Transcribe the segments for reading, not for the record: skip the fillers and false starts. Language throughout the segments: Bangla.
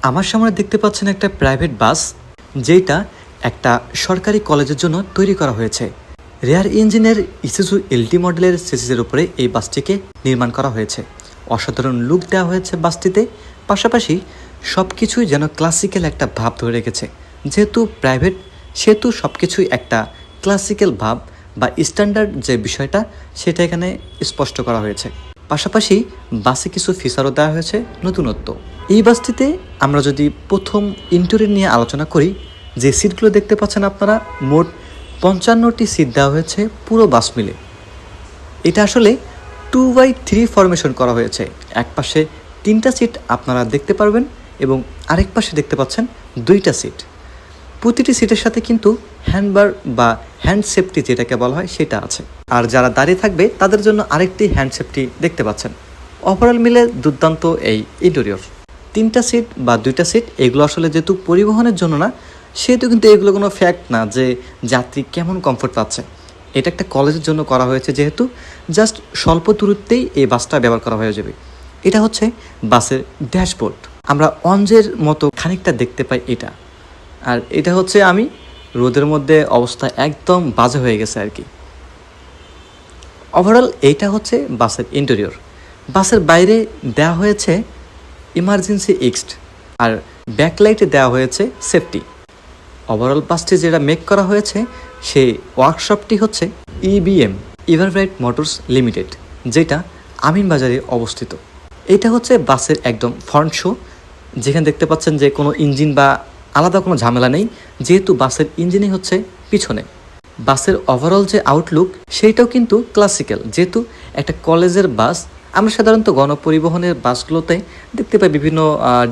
আমার সামনে দেখতে পাচ্ছেন একটা প্রাইভেট বাস, যেটা একটা সরকারি কলেজের জন্য তৈরি করা হয়েছে। রেয়ার ইঞ্জিনের ইসুজু এলটি মডেলের চেসিসের উপরে এই বাসটিকে নির্মাণ করা হয়েছে। অসাধারণ লুক দেওয়া হয়েছে বাসটিতে, পাশাপাশি সব কিছুই যেন ক্লাসিক্যাল একটা ভাব ধরে রেখেছে। যেহেতু প্রাইভেট, সেহেতু সব কিছুই একটা ক্লাসিক্যাল ভাব বা স্ট্যান্ডার্ড যে বিষয়টা, সেটা এখানে স্পষ্ট করা হয়েছে। পাশাপাশি বাসে কিছু ফিচারও দেওয়া হয়েছে নতুনত্ব। এই বাসটিতে আমরা যদি প্রথম ইন্টেরিয়র নিয়ে আলোচনা করি, যে সিটগুলো দেখতে পাচ্ছেন আপনারা, মোট 55টি সিট দেওয়া হয়েছে পুরো বাস মিলে। এটা আসলে 2x3 ফরমেশন করা হয়েছে। এক পাশে 3টা সিট আপনারা দেখতে পারবেন এবং আরেক পাশে দেখতে পাচ্ছেন 2টা সিট। প্রতিটি সিটের সাথে কিন্তু হ্যান্ডবার বা হ্যান্ড সেফটি যেটাকে বলা হয় সেটা আছে। আর যারা দাঁড়িয়ে থাকবে তাদের জন্য আরেকটি হ্যান্ড সেফটি দেখতে পাচ্ছেন। ওভারঅল মিলে দুর্দান্ত এই ইন্টেরিয়র। 3টা সিট বা 2টা সিট এগুলো আসলে যেহেতু পরিবহনের জন্য না, সেহেতু কিন্তু এগুলো কোনো ফ্যাক্ট না যে যাত্রী কেমন কমফোর্ট পাচ্ছে। এটা একটা কলেজের জন্য করা হয়েছে, যেহেতু জাস্ট স্বল্প দূরত্বেই এই বাসটা ব্যবহার করা হয়ে যাবে। এটা হচ্ছে বাসের ড্যাশবোর্ড। আমরা অঞ্জের মতো খানিকটা দেখতে পাই এটা। আর এটা হচ্ছে আমি রোদের মধ্যে অবস্থা একদম বাজে হয়ে গেছে আর কি। ওভারঅল এইটা হচ্ছে বাসের ইন্টেরিয়র। বাসের বাইরে দেওয়া হয়েছে ইমার্জেন্সি এক্সট, আর ব্যাকলাইটে দেওয়া হয়েছে সেফটি। ওভারঅল বাসটি যেটা মেক করা হয়েছে, সেই ওয়ার্কশপটি হচ্ছে ইবিএম, এভারব্রাইট মোটরস লিমিটেড, যেটা আমিনবাজারে অবস্থিত। এটা হচ্ছে বাসের একদম ফ্রন্ট শো, যেখানে দেখতে পাচ্ছেন যে কোনো ইঞ্জিন বা আলাদা কোনো ঝামেলা নেই, যেহেতু বাসের ইঞ্জিনই হচ্ছে পিছনে। বাসের ওভারঅল যে আউটলুক, সেইটাও কিন্তু ক্লাসিক্যাল। যেহেতু একটা কলেজের বাস, আমরা সাধারণত গণপরিবহনের বাসগুলোতে দেখতে পাই বিভিন্ন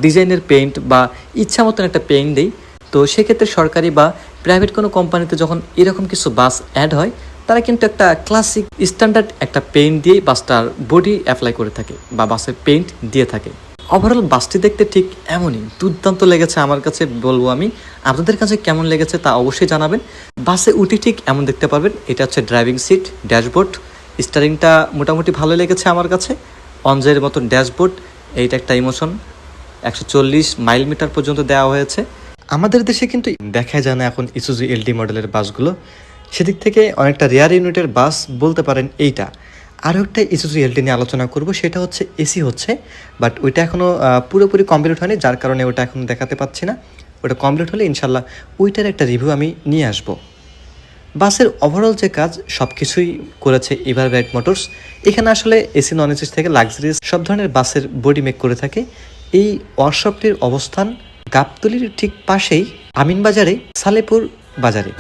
ডিজাইনের পেইন্ট বা ইচ্ছা মতন একটা পেইন্ট দেই। তো সেক্ষেত্রে সরকারি বা প্রাইভেট কোনো কোম্পানিতে যখন এরকম কিছু বাস অ্যাড হয়, তারা কিন্তু একটা ক্লাসিক স্ট্যান্ডার্ড একটা পেইন্ট দিয়েই বাসটার বডি অ্যাপ্লাই করে থাকে বা বাসের পেইন্ট দিয়ে থাকে। ওভারঅল বাসটি দেখতে ঠিক এমনই দুর্দান্ত লেগেছে আমার কাছে, বলবো আমি। আপনাদের কাছে কেমন লেগেছে তা অবশ্যই জানাবেন। বাসে উঠে ঠিক এমন দেখতে পারবেন। এটা হচ্ছে ড্রাইভিং সিট, ড্যাশবোর্ড, স্টারিংটা মোটামুটি ভালো লেগেছে আমার কাছে। অঞ্জের মতন ড্যাশবোর্ড, এইটা একটা ইমোশন। 140 মাইল মিটার পর্যন্ত দেওয়া হয়েছে। আমাদের দেশে কিন্তু দেখা যায় না এখন ইসুজু এলডি মডেলের বাসগুলো। সেদিক থেকে অনেকটা রেয়ার ইউনিটের বাস বলতে পারেন এইটা। আরও একটা ইসুজু এলডি নিয়ে আলোচনা করব, সেটা হচ্ছে এসি হচ্ছে, বাট ওইটা এখনও পুরোপুরি কমপ্লিট হয়নি, যার কারণে ওটা এখন দেখাতে পাচ্ছি না। ওটা কমপ্লিট হলে ইনশাল্লাহ ওইটার একটা রিভিউ আমি নিয়ে আসবো। বাসের ওভারঅল যে কাজ সব কিছুই করেছে এভারব্রাইট মোটরস। এখানে আসলে এসি নন এসি থেকে লাক্সারিয়াস সব ধরনের বাসের বডি মেক করে থাকে। এই ওয়ার্কশপটির অবস্থান গাবতলীর ঠিক পাশেই আমিনবাজারে, সালেপুর বাজারে।